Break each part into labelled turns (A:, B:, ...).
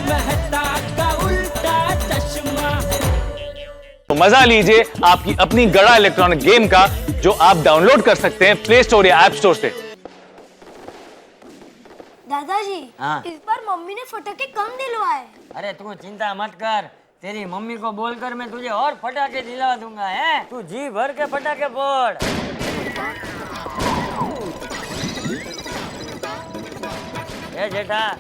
A: मेहता का उल्टा चश्मा।
B: तो मजा लीजिए आपकी अपनी गड़ा इलेक्ट्रॉनिक गेम का, जो आप डाउनलोड कर सकते हैं प्ले स्टोर या ऐप स्टोर से।
C: दादाजी,
D: हाँ।
C: इस बार मम्मी ने फटाके कम दिलवाए।
D: अरे तू चिंता मत कर, तेरी मम्मी को बोलकर मैं तुझे और फटाके दिला दूंगा। है तू जी भर के फटाके फोड़। ए जेठा,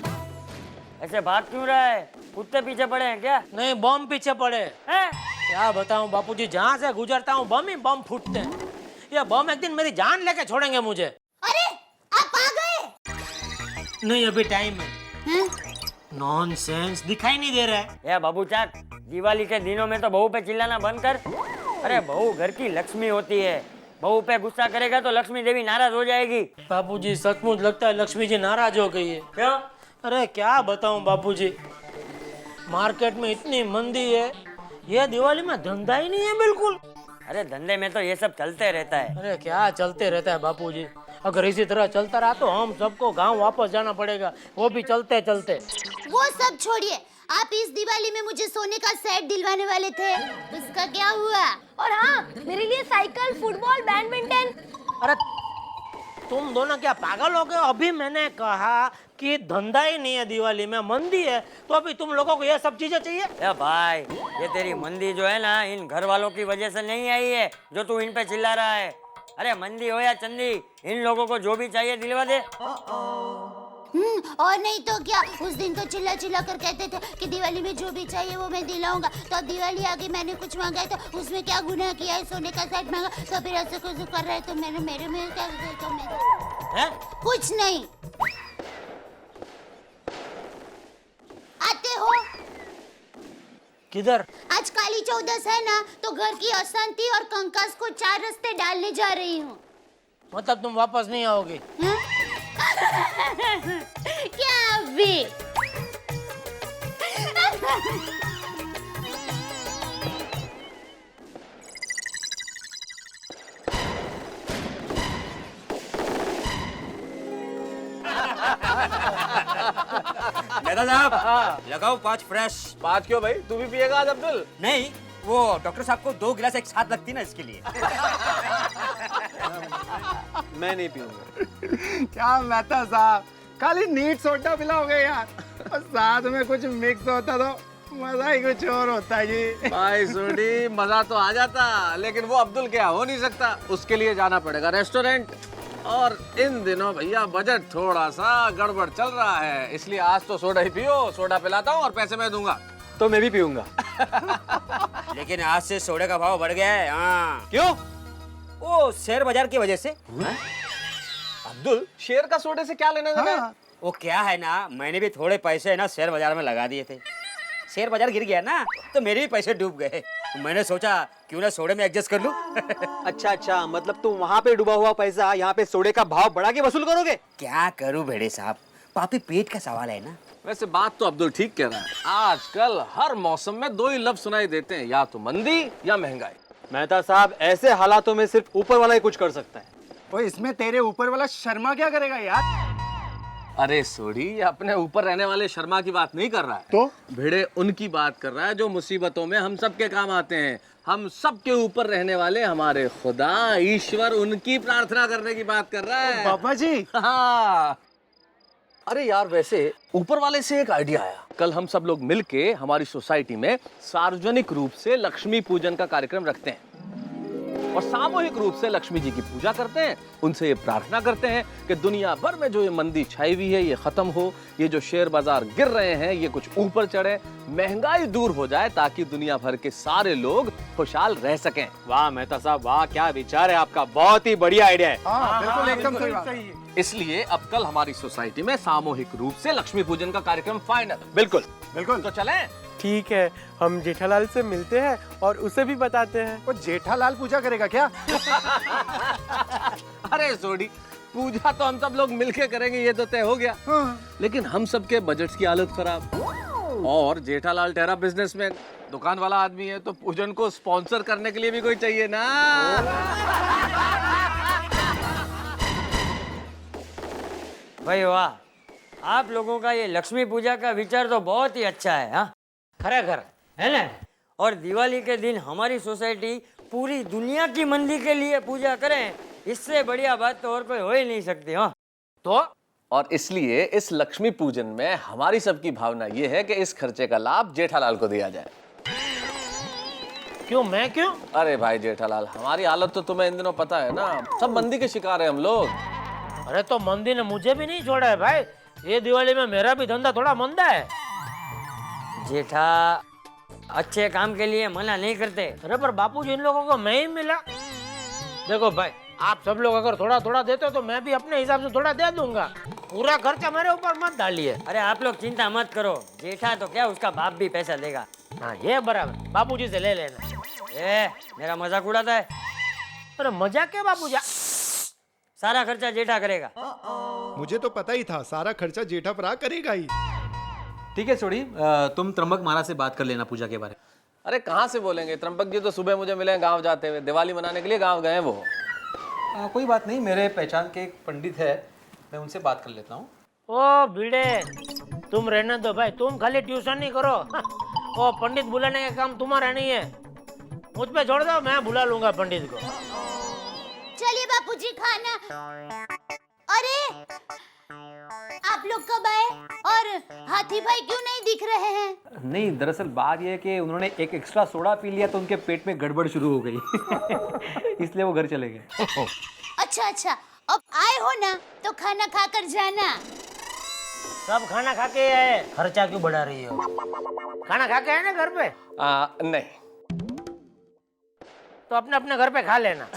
D: ऐसे भाग क्यों रहा है? कुत्ते पीछे पड़े हैं क्या?
E: नहीं, बम पीछे पड़े
D: हैं?
E: क्या बताऊं बापूजी, जहाँ से गुजरता हूँ बम ही बम फूटते हैं। ये बम एक दिन मेरी जान लेके छोड़ेंगे मुझे।
C: अरे आप आ गए?
E: नहीं, अभी टाइम है। नॉनसेंस, दिखाई नहीं दे रहा है।
D: ए बाबू चाक, दिवाली के दिनों में तो बहू पे चिल्लाना बंद कर। अरे बहू घर की लक्ष्मी होती है, बहू पे गुस्सा करेगा तो लक्ष्मी देवी नाराज हो जाएगी।
E: बापूजी सचमुच लगता है लक्ष्मी जी नाराज हो गई है।
D: क्यों?
E: अरे क्या बताऊं बापूजी, मार्केट में इतनी मंदी है, ये दिवाली में धंधा ही नहीं है बिल्कुल।
D: अरे धंधे में तो ये सब चलते रहता है।
E: अरे क्या चलते रहता है बापूजी, अगर इसी तरह चलता रहा तो हम सबको गांव वापस जाना पड़ेगा, वो भी चलते चलते।
C: वो सब छोड़िए, आप इस दिवाली में मुझे सोने का सेट दिलवाने वाले थे, उसका क्या हुआ? और हाँ, मेरे लिए साइकिल, फुटबॉल, बैडमिंटन।
E: अरे तुम दोनों क्या पागल हो गए? अभी मैंने कहा कि धंधा ही नहीं है, दिवाली में मंदी है, तो अभी तुम लोगों को ये सब चीजें चाहिए?
D: ए भाई, ये तेरी मंदी जो है ना, इन घर वालों की वजह से नहीं आई है जो तू इन पे चिल्ला रहा है। अरे मंदी हो या चंदी, इन लोगों को जो भी चाहिए दिलवा दे।
C: और नहीं तो क्या, उस दिन तो चिल्ला चिल्ला कर कहते थे कि दिवाली में जो भी चाहिए वो मैं दिलाऊंगा। तो दिवाली आगे मैंने कुछ मांगा है तो उसमें क्या गुनाह किया है? सोने का सेट मांगा तो फिर ऐसे कुछ कर रहे तो मैंने मेरे में क्या तो मेरे
E: हैं?
C: कुछ नहीं। आते हो?
E: किधर?
C: आज काली चौदस है ना, तो घर की अशांति और कंकास को 4 रास्ते डालने जा रही हूँ।
E: मतलब तुम वापस नहीं आओगे?
C: क्या भी?
F: दादा साहब, लगाओ 5 फ्रेश।
B: 5 क्यों भाई, तू भी पिएगा आज अब्दुल?
F: नहीं, वो डॉक्टर साहब को 2 गिलास एक साथ लगती ना, इसके लिए।
B: मैं नहीं पीऊंगा।
G: क्या मेहता साहब, खाली नीट सोडा पिलाओगे यार? और साथ में कुछ मिक्स होता तो मजा ही कुछ और होता जी।
B: भाई सोडी, मजा तो आ जाता, लेकिन वो अब्दुल क्या हो नहीं सकता, उसके लिए जाना पड़ेगा रेस्टोरेंट। और इन दिनों भैया बजट थोड़ा सा गड़बड़ चल रहा है, इसलिए आज तो सोडा ही पियो। सोडा पिलाता हूँ और पैसे मैं दूंगा। तो मैं भी पीऊंगा।
F: लेकिन आज से सोडे का भाव बढ़ गया है। हाँ।
B: क्यों?
F: वो शेयर बाजार की वजह से।
B: अब्दुल, शेयर का सोडे से क्या लेना देना?
G: हाँ।
F: वो क्या है ना, मैंने भी थोड़े पैसे ना शेयर बाजार में लगा दिए थे। शेयर बाजार गिर गया ना, तो मेरे भी पैसे डूब गए। मैंने सोचा क्यों ना सोडे में एडजस्ट कर लूं।
H: अच्छा, मतलब तुम वहाँ पे डूबा हुआ पैसा यहाँ पे सोडे का भाव बढ़ा के वसूल करोगे?
F: क्या करूं भेड़े साहब, पापी पेट का सवाल है ना।
B: वैसे बात तो अब्दुल ठीक कह रहा है, आजकल हर मौसम में 2 ही लफ्ज सुनाई देते हैं, या तो मंदी या महंगाई।
H: मेहता साहब, ऐसे हालातों में सिर्फ ऊपर वाला ही कुछ कर सकता है।
G: ओ, इसमें तेरे ऊपर वाला शर्मा क्या करेगा यार?
B: अरे सोडी, ये अपने ऊपर रहने वाले शर्मा की बात नहीं कर रहा है,
G: तो
B: भिड़े उनकी बात कर रहा है जो मुसीबतों में हम सब के काम आते हैं। हम सब के ऊपर रहने वाले हमारे खुदा ईश्वर, उनकी प्रार्थना करने की बात कर रहा है।
G: पापा जी।
B: हाँ। अरे यार, वैसे ऊपर वाले से एक आइडिया आया। कल हम सब लोग मिलके हमारी सोसाइटी में सार्वजनिक रूप से लक्ष्मी पूजन का कार्यक्रम रखते हैं और सामूहिक रूप से लक्ष्मी जी की पूजा करते हैं। उनसे ये प्रार्थना करते हैं कि दुनिया भर में जो ये मंदी छाई हुई है ये खत्म हो, ये जो शेयर बाजार गिर रहे हैं ये कुछ ऊपर चढ़े, महंगाई दूर हो जाए, ताकि दुनिया भर के सारे लोग खुशहाल रह सकें।
H: वाह मेहता साहब, वाह क्या विचार है आपका, बहुत ही बढ़िया आइडिया है।
G: हाँ, बिल्कुल एकदम सही बात।
B: इसलिए अब कल हमारी सोसाइटी में सामूहिक रूप से लक्ष्मी पूजन का कार्यक्रम फाइनल।
H: बिल्कुल
G: बिल्कुल।
B: तो चलें?
I: ठीक है, हम जेठालाल से मिलते हैं और उसे भी बताते हैं।
G: वो जेठालाल पूजा करेगा क्या?
B: अरे सोडी, पूजा तो हम सब लोग मिलके करेंगे, ये तो तय हो गया।
G: हाँ।
B: लेकिन हम सबके बजट की हालत खराब, और जेठालाल ठहरा बिजनेसमैन, दुकान वाला आदमी है, तो पूजन को स्पॉन्सर करने के लिए भी कोई चाहिए ना।
D: भाई वाह, आप लोगों का ये लक्ष्मी पूजा का विचार तो बहुत ही अच्छा है। हाँ,
E: खरेखर है ना।
D: और दिवाली के दिन हमारी सोसाइटी पूरी दुनिया की मंदी के लिए पूजा करें, इससे बढ़िया बात तो और कोई हो ही नहीं सकती। हाँ,
E: तो
B: और इसलिए इस लक्ष्मी पूजन में हमारी सबकी भावना ये है कि इस खर्चे का लाभ जेठालाल को दिया जाए।
E: क्यों, मैं क्यों?
B: अरे भाई जेठालाल, हमारी हालत तो तुम्हें इन दिनों पता है ना, सब मंदी के शिकार है हम लोग।
E: अरे तो मंदी ने मुझे भी नहीं छोड़ा है भाई, ये दिवाली में मेरा भी धंधा थोड़ा मंदा है।
D: जेठा अच्छे काम के लिए मना नहीं करते।
E: अरे पर बापूजी, इन लोगों को मैं ही मिला। देखो भाई, आप सब लोग अगर थोड़ा थोड़ा देते हो तो मैं भी अपने हिसाब से थोड़ा दे दूंगा, पूरा खर्चा मेरे ऊपर मत डालिए।
D: अरे आप लोग चिंता मत करो, जेठा तो क्या उसका बाप भी पैसा देगा।
E: हाँ ये बराबर, बापूजी से ले लेना।
D: मेरा मजाक उड़ाता है।
E: अरे मजाक क्या बापूजी,
D: सारा खर्चा जेठा करेगा।
G: मुझे तो पता ही था सारा खर्चा जेठा भरा करेगा ही।
H: ठीक है सोडी, तुम त्र्यंबक महाराज से बात कर लेना पूजा के बारे में।
B: अरे कहाँ से बोलेंगे, त्र्यंबक जी तो सुबह मुझे मिले गांव जाते हुए, दिवाली मनाने के लिए गांव गए वो।
H: कोई बात नहीं, मेरे पहचान के एक पंडित है, मैं उनसे बात कर लेता हूँ।
E: ओ भिड़े, तुम रहने दो भाई, तुम खाली ट्यूशन नहीं करो। ओ पंडित बुलाने का काम तुम्हारा नहीं है, मुझ पे छोड़ दो, मैं बुला लूंगा पंडित को।
C: चलिए बापूजी खाना। अरे आप लोग कब आए और हाथी भाई क्यों नहीं दिख रहे हैं?
H: नहीं, दरअसल बात यह है कि उन्होंने एक एक्स्ट्रा सोडा पी लिया तो उनके पेट में गड़बड़ शुरू हो गई इसलिए वो घर चले गए।
C: अच्छा अच्छा, अब आए हो ना तो खाना खाकर जाना।
E: सब खाना खा के आए, खर्चा क्यों बढ़ा रही हो? खाना खा के आए ना घर पे?
B: नहीं,
E: तो अपने अपने घर पे खा लेना।